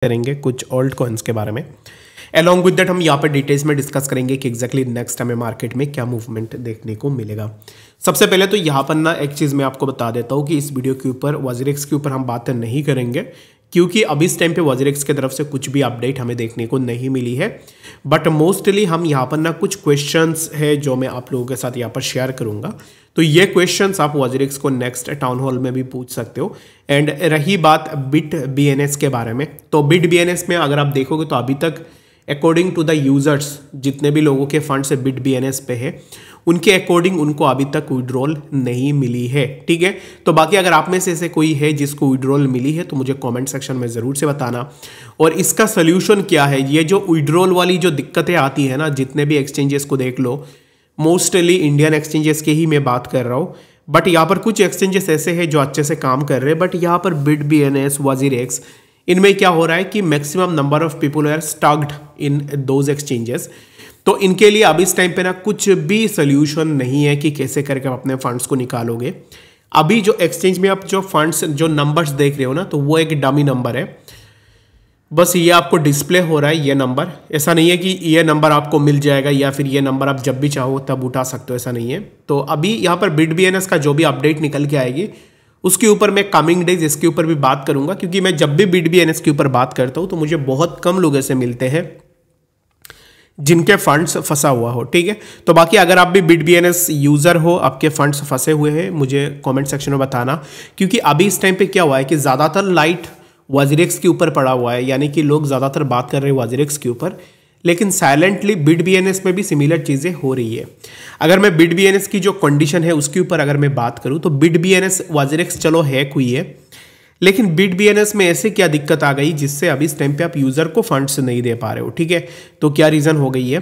करेंगे कुछ alt coins के बारे में। अलॉन्ग विद दैट हम यहाँ पर डिटेल्स में डिस्कस करेंगे कि एग्जैक्टली नेक्स्ट हमें मार्केट में क्या मूवमेंट देखने को मिलेगा। सबसे पहले तो यहाँ पर ना एक चीज़ मैं आपको बता देता हूँ कि इस वीडियो के ऊपर वजीरेक्स के ऊपर हम बात नहीं करेंगे, क्योंकि अभी इस टाइम पे वजीरेक्स की तरफ से कुछ भी अपडेट हमें देखने को नहीं मिली है। बट मोस्टली हम यहाँ पर ना कुछ क्वेश्चंस है जो मैं आप लोगों के साथ यहाँ पर शेयर करूँगा। तो ये क्वेश्चंस आप वजीरेक्स को नेक्स्ट टाउन हॉल में भी पूछ सकते हो। एंड रही बात बिट BNS के बारे में, तो बिट BNS में अगर आप देखोगे तो अभी तक अकॉर्डिंग टू द यूजर्स जितने भी लोगों के फंड से बिट BNS पे है उनके अकॉर्डिंग उनको अभी तक विड्रॉल नहीं मिली है। ठीक है, तो बाकी अगर आप में से ऐसे कोई है जिसको विड्रॉल मिली है तो मुझे कमेंट सेक्शन में ज़रूर से बताना। और इसका सोल्यूशन क्या है, ये जो विड्रॉल वाली जो दिक्कतें आती है ना, जितने भी एक्सचेंजेस को देख लो, मोस्टली इंडियन एक्सचेंजेस के ही मैं बात कर रहा हूँ। बट यहाँ पर कुछ एक्सचेंजेस ऐसे हैं जो अच्छे से काम कर रहे हैं, बट यहाँ पर बिट BNS वजीरेक्स इनमें क्या हो रहा है कि maximum number of people are stucked in those exchanges. तो इनके लिए अभी इस टाइम पे ना कुछ भी सोल्यूशन नहीं है कि कैसे करके आप अपने फंड्स को निकालोगे। अभी जो एक्सचेंज में आप जो फंड्स जो नंबर्स देख रहे हो ना, तो वो एक डमी नंबर है, बस ये आपको डिस्प्ले हो रहा है ये नंबर। ऐसा नहीं है कि ये नंबर आपको मिल जाएगा या फिर ये नंबर आप जब भी चाहो तब उठा सकते हो, ऐसा नहीं है। तो अभी यहाँ पर बिट BNS का जो भी अपडेट निकल के आएगी उसके ऊपर मैं कमिंग डेज इसके ऊपर भी बात करूंगा, क्योंकि मैं जब भी बिट BNS के ऊपर बात करता हूँ तो मुझे बहुत कम लोग ऐसे मिलते हैं जिनके फंड्स फंसा हुआ हो। ठीक है, तो बाकी अगर आप भी बिट BNS यूज़र हो, आपके फंड्स फंसे हुए हैं, मुझे कमेंट सेक्शन में बताना। क्योंकि अभी इस टाइम पे क्या हुआ है कि ज़्यादातर लाइट वजीरेक्स के ऊपर पड़ा हुआ है, यानी कि लोग ज़्यादातर बात कर रहे हैं वजीरेक्स के ऊपर, लेकिन साइलेंटली बिट BNS में भी सिमिलर चीज़ें हो रही है। अगर मैं बिट BNS की जो कंडीशन है उसके ऊपर अगर मैं बात करूँ तो बिट BNS वजीरेक्स चलो हैक हुई है, लेकिन बिट BNS में ऐसे क्या दिक्कत आ गई जिससे अभी इस टाइम पे आप यूज़र को फंड्स नहीं दे पा रहे हो। ठीक है, तो क्या रीज़न हो गई है,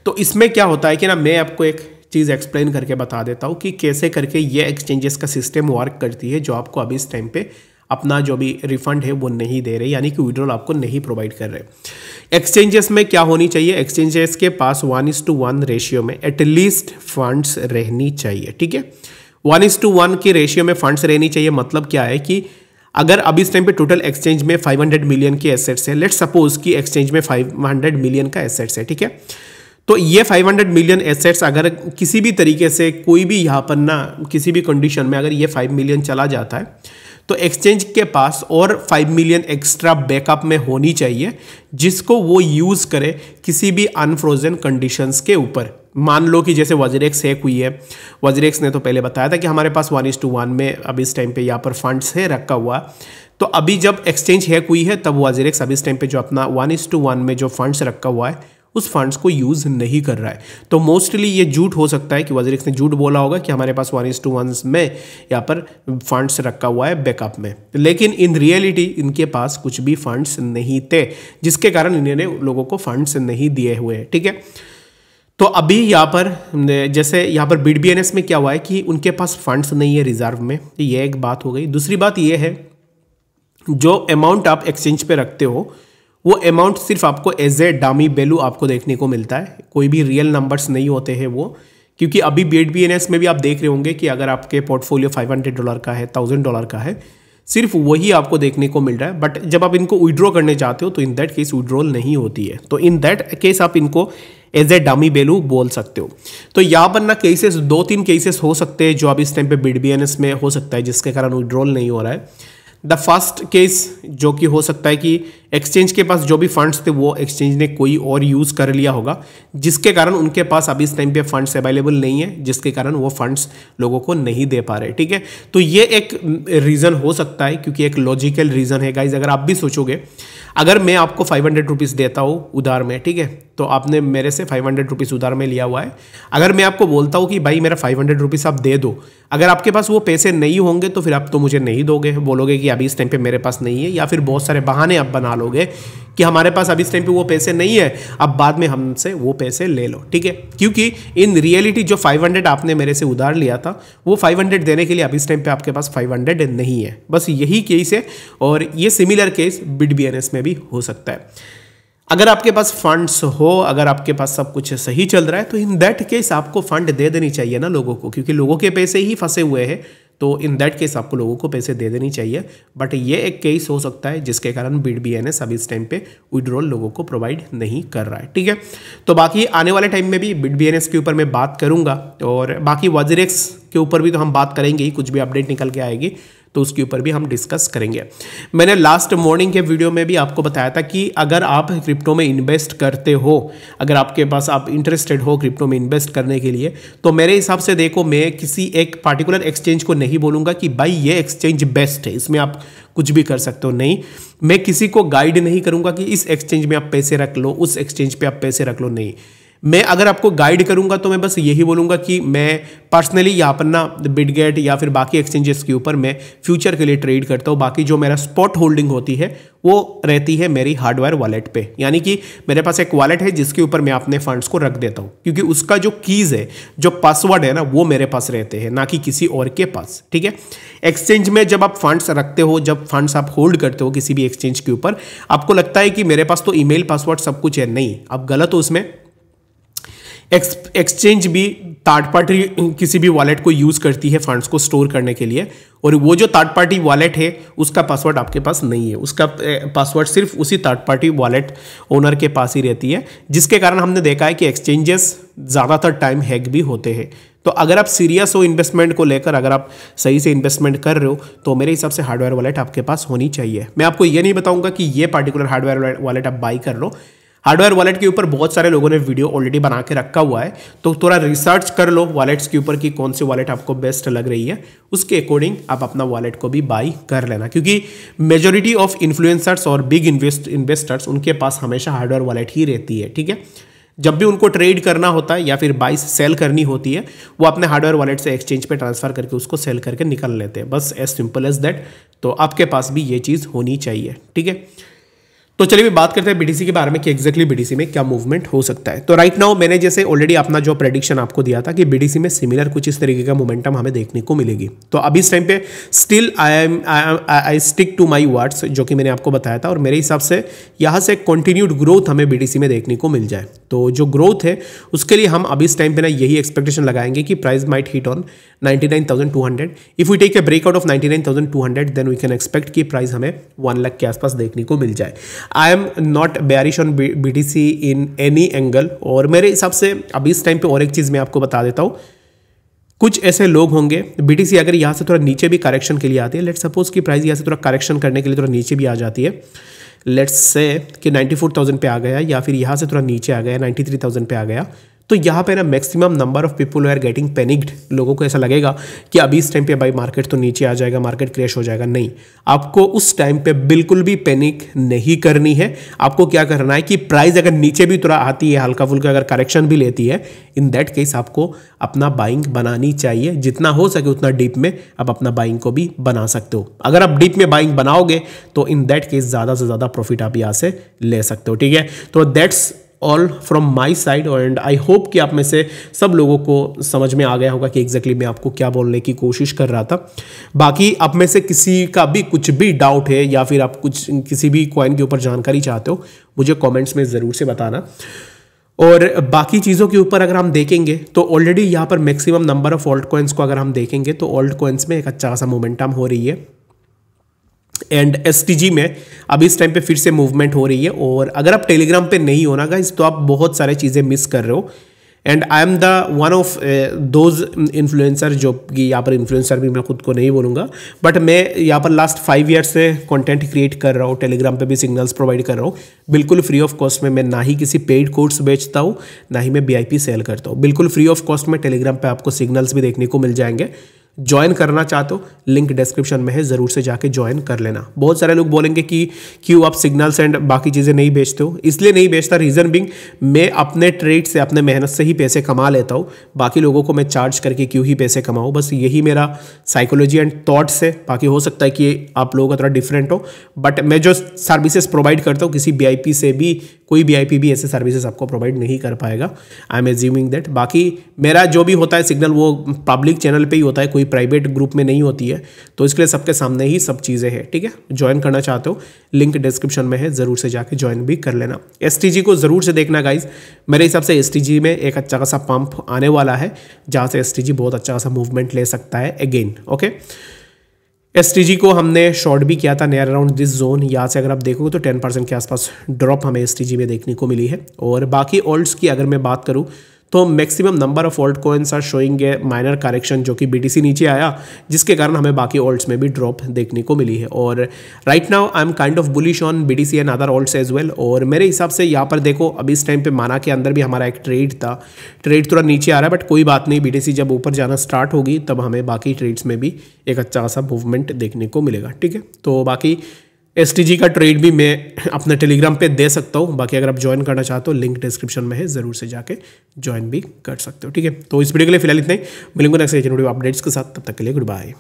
तो इसमें क्या होता है कि ना मैं आपको एक चीज़ एक्सप्लेन करके बता देता हूँ कि कैसे करके ये एक्सचेंजेस का सिस्टम वर्क करती है, जो आपको अभी इस टाइम पे अपना जो भी रिफंड है वो नहीं दे रहे, यानी कि विड्रॉल आपको नहीं प्रोवाइड कर रहे। एक्सचेंजेस में क्या होनी चाहिए, एक्सचेंजेस के पास 1:1 रेशियो में एटलीस्ट फंड्स रहनी चाहिए। ठीक है, 1:1 की रेशियो में फंड्स रहनी चाहिए। मतलब क्या है कि अगर अभी इस टाइम पे टोटल एक्सचेंज में 500 मिलियन के एसेट्स है, लेट्स सपोज कि एक्सचेंज में 500 मिलियन का एसेट्स है। ठीक है, तो ये 500 मिलियन एसेट्स अगर किसी भी तरीके से कोई भी यहाँ पर ना किसी भी कंडीशन में अगर ये 5 मिलियन चला जाता है तो एक्सचेंज के पास और 5 मिलियन एक्स्ट्रा बैकअप में होनी चाहिए, जिसको वो यूज़ करे किसी भी अनफ्रोजन कंडीशंस के ऊपर। मान लो कि जैसे वजीरेक्स हैक हुई है, वजीरेक्स ने तो पहले बताया था कि हमारे पास 1:1 में अभी इस टाइम पे यहाँ पर फंड्स है रखा हुआ। तो अभी जब एक्सचेंज हैक हुई है तब वजीरेक्स अभी इस टाइम पे जो अपना 1:1 में जो फंड्स रखा हुआ है उस फंड्स को यूज़ नहीं कर रहा है। तो मोस्टली ये झूठ हो सकता है कि वजीरेक्स ने झूठ बोला होगा कि हमारे पास 1:1 में यहाँ पर फंड्स रखा हुआ है बैकअप में, लेकिन इन रियलिटी इनके पास कुछ भी फंड्स नहीं थे, जिसके कारण इन्होंने लोगों को फंड्स नहीं दिए हुए हैं। ठीक है, तो अभी यहाँ पर जैसे यहाँ पर बिट BNS में क्या हुआ है कि उनके पास फंड्स नहीं है रिजर्व में, ये एक बात हो गई। दूसरी बात ये है, जो अमाउंट आप एक्सचेंज पे रखते हो वो अमाउंट सिर्फ आपको एज ए डमी वैल्यू आपको देखने को मिलता है, कोई भी रियल नंबर्स नहीं होते हैं वो। क्योंकि अभी बिट BNS में भी आप देख रहे होंगे कि अगर आपके पोर्टफोलियो $500 का है, $1000 का है, सिर्फ वही आपको देखने को मिल रहा है। बट जब आप इनको विड्रॉ करने चाहते हो तो इन दैट केस विड्रॉल नहीं होती है, तो इन दैट केस आप इनको एज ए डमी वैल्यू बोल सकते हो। तो यहाँ पर ना केसेस 2-3 केसेस हो सकते हैं जो अब इस टाइम पे बिट BNS में हो सकता है जिसके कारण विड्रॉल नहीं हो रहा है। द फर्स्ट केस जो कि हो सकता है कि एक्सचेंज के पास जो भी फंड्स थे वो एक्सचेंज ने कोई और यूज़ कर लिया होगा, जिसके कारण उनके पास अभी इस टाइम पे फंड्स अवेलेबल नहीं है, जिसके कारण वो फंड्स लोगों को नहीं दे पा रहे। ठीक है, तो ये एक रीज़न हो सकता है, क्योंकि एक लॉजिकल रीज़न है गाइज। अगर आप भी सोचोगे, अगर मैं आपको 500 रुपीज़ देता हूँ उधार में, ठीक है, तो आपने मेरे से 500 रुपीज़ उधार में लिया हुआ है। अगर मैं आपको बोलता हूँ कि भाई मेरा 500 रुपीज़ आप दे दो, अगर आपके पास वो पैसे नहीं होंगे तो फिर आप तो मुझे नहीं दोगे, बोलोगे कि अभी इस टाइम पे मेरे पास नहीं है, या फिर बहुत सारे बहाने आप बना लोगे कि हमारे पास अभी इस टाइम पे वो पैसे नहीं है, अब बाद में हमसे वो पैसे ले लो। ठीक है, क्योंकि इन रियलिटी जो 500 आपने मेरे से उधार लिया था वो 500 देने के लिए अभी इस टाइम पे आपके पास 500 नहीं है। बस यही केस है, और ये सिमिलर केस बिट BNS में भी हो सकता है। अगर आपके पास फंड्स हो, अगर आपके पास सब कुछ सही चल रहा है, तो इन दैट केस आपको फंड दे देनी चाहिए ना लोगों को, क्योंकि लोगों के पैसे ही फंसे हुए हैं। तो इन दैट केस आपको लोगों को पैसे दे देनी चाहिए। बट ये एक केस हो सकता है जिसके कारण BitBNS अभी इस टाइम पे विड्रॉल लोगों को प्रोवाइड नहीं कर रहा है, ठीक है। तो बाकी आने वाले टाइम में भी BitBNS के ऊपर मैं बात करूंगा, और बाकी WazirX के ऊपर भी तो हम बात करेंगे ही, कुछ भी अपडेट निकल के आएगी तो उसके ऊपर भी हम डिस्कस करेंगे। मैंने लास्ट मॉर्निंग के वीडियो में भी आपको बताया था कि अगर आप क्रिप्टो में इन्वेस्ट करते हो, अगर आपके पास आप इंटरेस्टेड हो क्रिप्टो में इन्वेस्ट करने के लिए, तो मेरे हिसाब से देखो, मैं किसी एक पार्टिकुलर एक्सचेंज को नहीं बोलूँगा कि भाई ये एक्सचेंज बेस्ट है, इसमें आप कुछ भी कर सकते हो। नहीं, मैं किसी को गाइड नहीं करूँगा कि इस एक्सचेंज में आप पैसे रख लो, उस एक्सचेंज पर आप पैसे रख लो। नहीं, मैं अगर आपको गाइड करूंगा तो मैं बस यही बोलूंगा कि मैं पर्सनली यहाँ पर ना बिटगेट या फिर बाकी एक्सचेंजेस के ऊपर मैं फ्यूचर के लिए ट्रेड करता हूँ। बाकी जो मेरा स्पॉट होल्डिंग होती है वो रहती है मेरी हार्डवेयर वॉलेट पे, यानी कि मेरे पास एक वॉलेट है जिसके ऊपर मैं अपने फंड्स को रख देता हूँ, क्योंकि उसका जो कीज़ है, जो पासवर्ड है ना, वो मेरे पास रहते हैं, ना कि किसी और के पास, ठीक है। एक्सचेंज में जब आप फंड्स रखते हो, जब फंड्स आप होल्ड करते हो किसी भी एक्सचेंज के ऊपर, आपको लगता है कि मेरे पास तो ईमेल पासवर्ड सब कुछ है। नहीं, आप गलत हो उसमें। एक्सचेंज भी थर्ड पार्टी किसी भी वॉलेट को यूज़ करती है फंड्स को स्टोर करने के लिए, और वो जो थर्ड पार्टी वॉलेट है उसका पासवर्ड आपके पास नहीं है, उसका पासवर्ड सिर्फ उसी थर्ड पार्टी वॉलेट ओनर के पास ही रहती है, जिसके कारण हमने देखा है कि एक्सचेंजेस ज़्यादातर टाइम हैक भी होते हैं। तो अगर आप सीरियस हो इन्वेस्टमेंट को लेकर, अगर आप सही से इन्वेस्टमेंट कर रहे हो, तो मेरे हिसाब से हार्डवेयर वॉलेट आपके पास होनी चाहिए। मैं आपको ये नहीं बताऊंगा कि ये पर्टिकुलर हार्डवेयर वॉलेट आप बाई कर लो। हार्डवेयर वॉलेट के ऊपर बहुत सारे लोगों ने वीडियो ऑलरेडी बना के रखा हुआ है, तो थोड़ा रिसर्च कर लो वॉलेट्स के ऊपर कि कौन सी वॉलेट आपको बेस्ट लग रही है, उसके अकॉर्डिंग आप अपना वॉलेट को भी बाई कर लेना। क्योंकि मेजॉरिटी ऑफ इन्फ्लुएंसर्स और बिग इन्वेस्टर्स उनके पास हमेशा हार्डवेयर वॉलेट ही रहती है, ठीक है। जब भी उनको ट्रेड करना होता है या फिर बाई सेल करनी होती है, वो अपने हार्डवेयर वॉलेट से एक्सचेंज पे ट्रांसफर करके उसको सेल करके निकल लेते हैं, बस एज सिंपल एज दैट। तो आपके पास भी ये चीज़ होनी चाहिए, ठीक है। तो चलिए बात करते हैं BTC के बारे में कि एग्जैक्टली BTC में क्या मूवमेंट हो सकता है। तो राइट नाउ मैंने जैसे ऑलरेडी अपना जो प्रेडिक्शन आपको दिया था कि BTC में सिमिलर कुछ इस तरीके का मोमेंटम हमें देखने को मिलेगी। तो अभी इस टाइम पे still I stick to my words, जो कि मैंने आपको बताया था, और मेरे हिसाब से यहाँ से कंटिन्यूड ग्रोथ हमें BTC में देखने को मिल जाए। तो जो ग्रोथ है उसके लिए हम अभी इस टाइम पे ना यही एक्सपेक्टेशन लगाएंगे कि price might hit on 99,200। If we take a breakout of 99,200 then we can expect कि प्राइस हमें 1 लाख के आसपास देखने को मिल जाए। I am not bearish on BTC in any angle, और मेरे हिसाब से अभी इस टाइम पे और एक चीज़ मैं आपको बता देता हूँ, कुछ ऐसे लोग होंगे BTC अगर यहाँ से थोड़ा नीचे भी करेक्शन के लिए आती है, लेट्स सपोज कि प्राइस यहाँ से थोड़ा करेक्शन करने के लिए थोड़ा नीचे भी आ जाती है, लेट्स से कि 94,000 पे आ गया, या फिर यहाँ से थोड़ा नीचे आ गया 93,000 पे आ गया, तो यहाँ पे ना maximum number of people are getting panicked. लोगों को ऐसा लगेगा कि अभी इस टाइम पे भाई मार्केट तो नीचे आ जाएगा, मार्केट क्रैश हो जाएगा। नहीं, आपको उस टाइम पे बिल्कुल भी पैनिक नहीं करनी है। आपको क्या करना है कि प्राइस अगर नीचे भी थोड़ा आती है, हल्का फुल्का अगर करेक्शन भी लेती है, इन दैट केस आपको अपना बाइंग बनानी चाहिए। जितना हो सके उतना डीप में आप अपना बाइंग को भी बना सकते हो। अगर आप डीप में बाइंग बनाओगे तो इन दैट केस ज़्यादा से ज़्यादा प्रॉफिट आप यहाँ से ले सकते हो, ठीक है। तो that's all from my side, and I hope कि आप में से सब लोगों को समझ में आ गया होगा कि एग्जैक्टली मैं आपको क्या बोलने की कोशिश कर रहा था। बाकी आप में से किसी का भी कुछ भी डाउट है या फिर आप कुछ किसी भी कॉइन के ऊपर जानकारी चाहते हो, मुझे कमेंट्स में ज़रूर से बताना। और बाकी चीज़ों के ऊपर अगर हम देखेंगे तो ऑलरेडी यहाँ पर maximum number of alt coins को अगर हम देखेंगे तो ऑल्ट कॉइन्स में एक अच्छा खासा मोमेंटम हो रही है, एंड STG में अभी इस टाइम पे फिर से मूवमेंट हो रही है। और अगर आप टेलीग्राम पे नहीं हो ना गाइस, तो आप बहुत सारे चीज़ें मिस कर रहे हो। And I am the one of those influencer, जो कि यहाँ पर इन्फ्लुएंसर भी मैं खुद को नहीं बोलूँगा, बट मैं यहाँ पर लास्ट 5 ईयर्स से कंटेंट क्रिएट कर रहा हूँ, टेलीग्राम पे भी सिग्नल्स प्रोवाइड कर रहा हूँ बिल्कुल फ्री ऑफ कॉस्ट में। मैं ना ही किसी पेड कोर्स बेचता हूँ, ना ही मैं VIP सेल करता हूँ, बिल्कुल फ्री ऑफ कॉस्ट में टेलीग्राम पे आपको सिग्नल्स भी देखने को मिल जाएंगे। ज्वाइन करना चाहते हो, लिंक डिस्क्रिप्शन में है, ज़रूर से जाके ज्वाइन कर लेना। बहुत सारे लोग बोलेंगे कि क्यों आप सिग्नल्स एंड बाकी चीज़ें नहीं बेचते हो। इसलिए नहीं बेचता, रीज़न बिंग मैं अपने ट्रेड से, अपने मेहनत से ही पैसे कमा लेता हूँ। बाकी लोगों को मैं चार्ज करके क्यों ही पैसे कमाऊँ, बस यही मेरा साइकोलॉजी एंड थॉट्स है। बाकी हो सकता है कि आप लोगों का थोड़ा डिफरेंट हो, बट मैं जो सर्विसेज प्रोवाइड करता हूँ, किसी VIP से भी, कोई VIP भी ऐसे सर्विसेज आपको प्रोवाइड नहीं कर पाएगा। I am assuming that. बाकी मेरा जो भी होता है सिग्नल वो पब्लिक चैनल पे ही होता है, कोई कोई प्राइवेट ग्रुप में नहीं होती है, तो इसके लिए सबके सामने ही सब चीज़ें हैं, ठीक है। ज्वाइन करना चाहते हो लिंक डिस्क्रिप्शन में है, ज़रूर से जाके ज्वाइन भी कर लेना। STG को ज़रूर से देखना गाइज, मेरे हिसाब से STG में एक अच्छा खासा पंप आने वाला है, जहाँ से STG बहुत अच्छा खासा मूवमेंट ले सकता है अगेन, ओके। STG को हमने शॉर्ट भी किया था नियर अराउंड दिस जोन, यहाँ से अगर आप देखोगे तो 10% के आसपास ड्रॉप हमें STG में देखने को मिली है। और बाकी ऑल्ट्स की अगर मैं बात करूँ तो maximum number of alt coins are showing a minor correction, जो कि BTC नीचे आया, जिसके कारण हमें बाकी ऑल्ट्स में भी ड्रॉप देखने को मिली है। और right now I am kind of bullish on BTC and other alts as well. और मेरे हिसाब से यहाँ पर देखो अभी इस टाइम पे माना के अंदर भी हमारा एक ट्रेड था, ट्रेड थोड़ा नीचे आ रहा है, बट कोई बात नहीं, BTC जब ऊपर जाना स्टार्ट होगी तब हमें बाकी ट्रेड्स में भी एक अच्छा खासा मूवमेंट देखने को मिलेगा, ठीक है। तो बाकी STG का ट्रेड भी मैं अपने टेलीग्राम पे दे सकता हूँ, बाकी अगर आप ज्वाइन करना चाहते हो लिंक डिस्क्रिप्शन में है, ज़रूर से जाके ज्वाइन भी कर सकते हो, ठीक है। तो इस वीडियो के लिए फिलहाल इतना ही, मिलेंगे नेक्स्ट वीडियो अपडेट्स के साथ, तब तक के लिए गुड बाय।